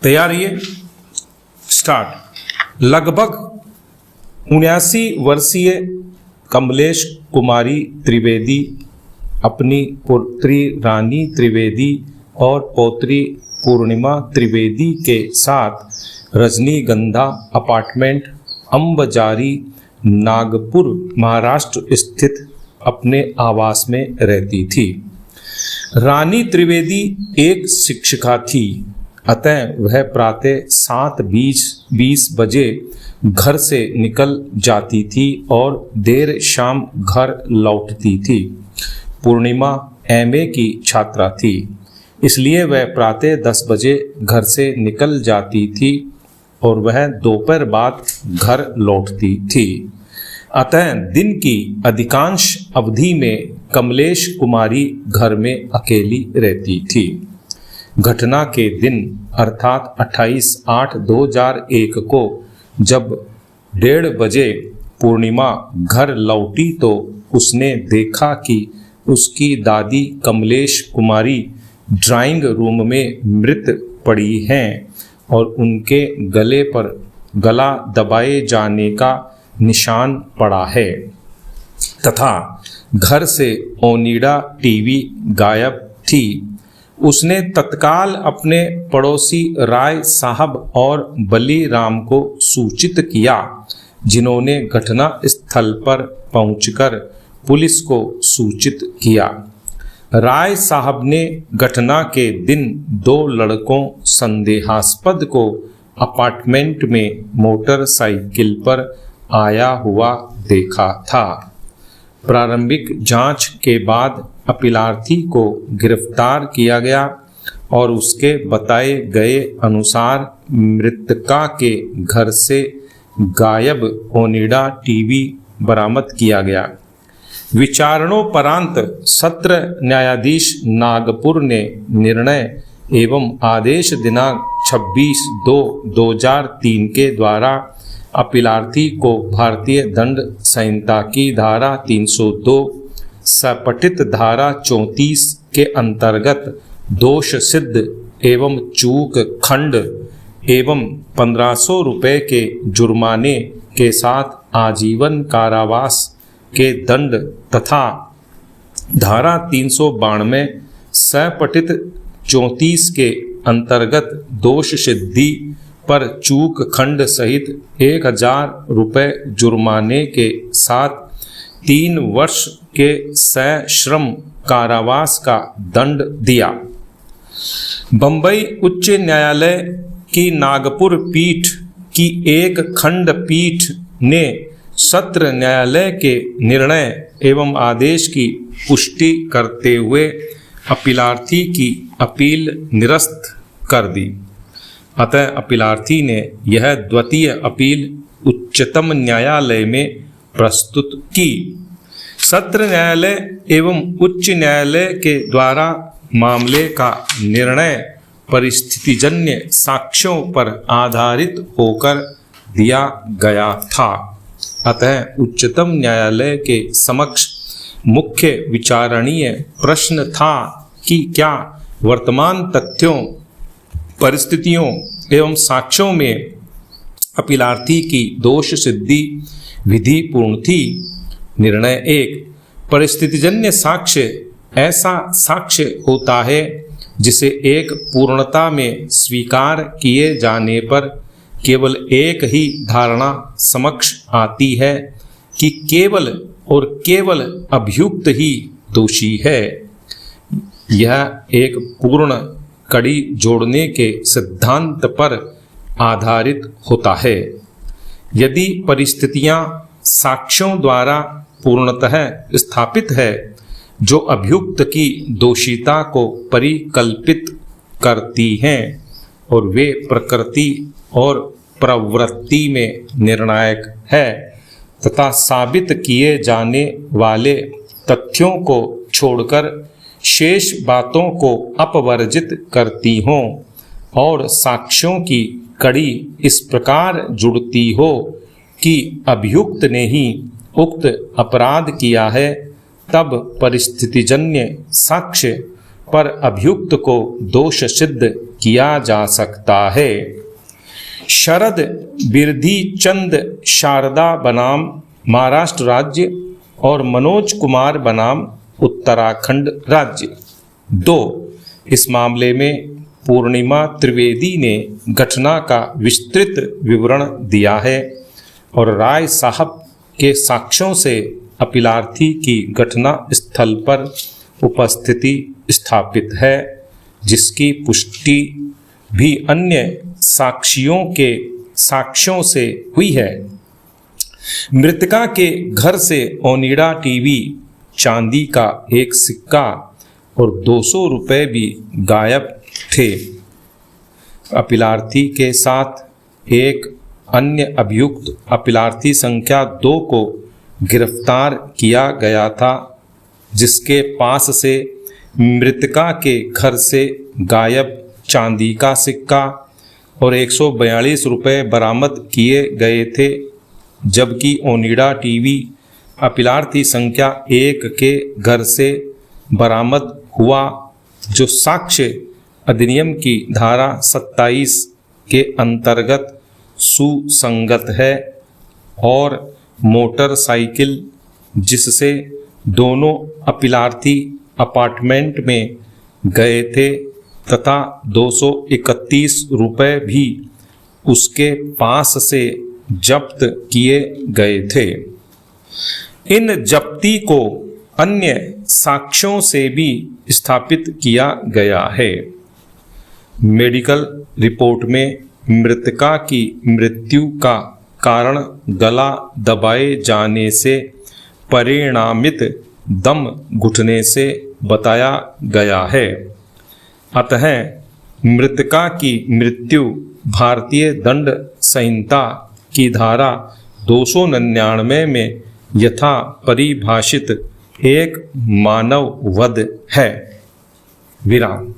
तैयार रहिए, स्टार्ट। लगभग 79 वर्षीय कमलेश कुमारी त्रिवेदी अपनी पुत्री रानी त्रिवेदी और पौत्री पूर्णिमा त्रिवेदी के साथ रजनीगंधा अपार्टमेंट अंबजारी नागपुर महाराष्ट्र स्थित अपने आवास में रहती थी। रानी त्रिवेदी एक शिक्षिका थी, अतः वह प्रातः 7:20 बजे घर से निकल जाती थी और देर शाम घर लौटती थी। पूर्णिमा एमए की छात्रा थी, इसलिए वह प्रातः 10 बजे घर से निकल जाती थी और वह दोपहर बाद घर लौटती थी। अतः दिन की अधिकांश अवधि में कमलेश कुमारी घर में अकेली रहती थी। घटना के दिन अर्थात 28/8/2001 को जब 1:30 बजे पूर्णिमा घर लौटी तो उसने देखा कि उसकी दादी कमलेश कुमारी ड्राइंग रूम में मृत पड़ी हैं और उनके गले पर गला दबाए जाने का निशान पड़ा है तथा घर से ओनिडा टीवी गायब थी। उसने तत्काल अपने पड़ोसी राय साहब और बलीराम को सूचित किया, जिन्होंने घटना स्थल पर पहुंचकर पुलिस को सूचित किया। राय साहब ने घटना के दिन 2 लड़कों संदेहास्पद को अपार्टमेंट में मोटरसाइकिल पर आया हुआ देखा था। प्रारंभिक जांच के बाद अपीलार्थी को गिरफ्तार किया गया और उसके बताए गए अनुसार मृतका के घर से गायब ओनिडा टीवी बरामद किया गया। विचारणोपरांत सत्र न्यायाधीश नागपुर ने निर्णय एवं आदेश दिनांक 26/2/2003 के द्वारा अपीलार्थी को भारतीय दंड संहिता की धारा 302 सपठित धारा 34 के अंतर्गत दोष सिद्ध एवं चूक खंड एवं 1500 रुपये के जुर्माने के साथ आजीवन कारावास के दंड तथा धारा 392 सपठित 34 के अंतर्गत दोष सिद्धि पर चूक खंड सहित 1000 रुपये जुर्माने के साथ 3 वर्ष के सश्रम कारावास का दंड दिया। बंबई उच्च न्यायालय की नागपुर पीठ की एक खंडपीठ ने सत्र न्यायालय के निर्णय एवं आदेश की पुष्टि करते हुए अपीलार्थी की अपील निरस्त कर दी। अतः अपीलार्थी ने यह द्वितीय अपील उच्चतम न्यायालय में प्रस्तुत की। सत्र न्यायालय एवं उच्च न्यायालय के द्वारा मामले का निर्णय परिस्थितिजन्य साक्ष्यों पर आधारित होकर दिया गया था। अतः उच्चतम न्यायालय के समक्ष मुख्य विचारणीय प्रश्न था कि क्या वर्तमान तथ्यों, परिस्थितियों एवं साक्ष्यों में अपीलार्थी की दोष सिद्धि विधि पूर्ण थी। निर्णय 1, परिस्थितिजन्य साक्ष्य ऐसा साक्ष्य होता है जिसे एक पूर्णता में स्वीकार किए जाने पर केवल एक ही धारणा समक्ष आती है कि केवल और केवल अभियुक्त ही दोषी है। यह एक पूर्ण कड़ी जोड़ने के सिद्धांत पर आधारित होता है। यदि परिस्थितियां साक्ष्यों द्वारा पूर्णतः स्थापित है जो अभियुक्त की दोषिता को परिकल्पित करती हैं और वे प्रकृति और प्रवृत्ति में निर्णायक है तथा साबित किए जाने वाले तथ्यों को छोड़कर शेष बातों को अपवर्जित करती हों और साक्ष्यों की कड़ी इस प्रकार जुड़ती हो कि अभियुक्त ने ही उक्त अपराध किया है, तब परिस्थितिजन्य साक्ष्य पर अभियुक्त को दोष सिद्ध किया जा सकता है। शरद बिरधी चंद शारदा बनाम महाराष्ट्र राज्य और मनोज कुमार बनाम उत्तराखंड राज्य। 2, इस मामले में पूर्णिमा त्रिवेदी ने घटना का विस्तृत विवरण दिया है और राय साहब के साक्ष्यों से अपीलार्थी की घटना स्थल पर उपस्थिति स्थापित है, जिसकी पुष्टि भी अन्य साक्षियों के साक्ष्यों से हुई है। मृतका के घर से ओनिडा टीवी, चांदी का एक सिक्का और 200 रुपये भी गायब थे। अपीलार्थी के साथ एक अन्य अभियुक्त अपीलार्थी संख्या 2 को गिरफ्तार किया गया था, जिसके पास से मृतका के घर से गायब चांदी का सिक्का और 142 रुपये बरामद किए गए थे, जबकि ओनिडा टीवी अपीलार्थी संख्या 1 के घर से बरामद हुआ, जो साक्ष्य अधिनियम की धारा 27 के अंतर्गत सुसंगत है, और मोटरसाइकिल जिससे दोनों अपीलार्थी अपार्टमेंट में गए थे तथा 231 रुपये भी उसके पास से जब्त किए गए थे। इन जब्ती को अन्य साक्ष्यों से भी स्थापित किया गया है। मेडिकल रिपोर्ट में मृतका की मृत्यु का कारण गला दबाए जाने से परिणामित दम घुटने से बताया गया है। अतः मृतका की मृत्यु भारतीय दंड संहिता की धारा 299 में यथा परिभाषित एक मानव वध है। विराम।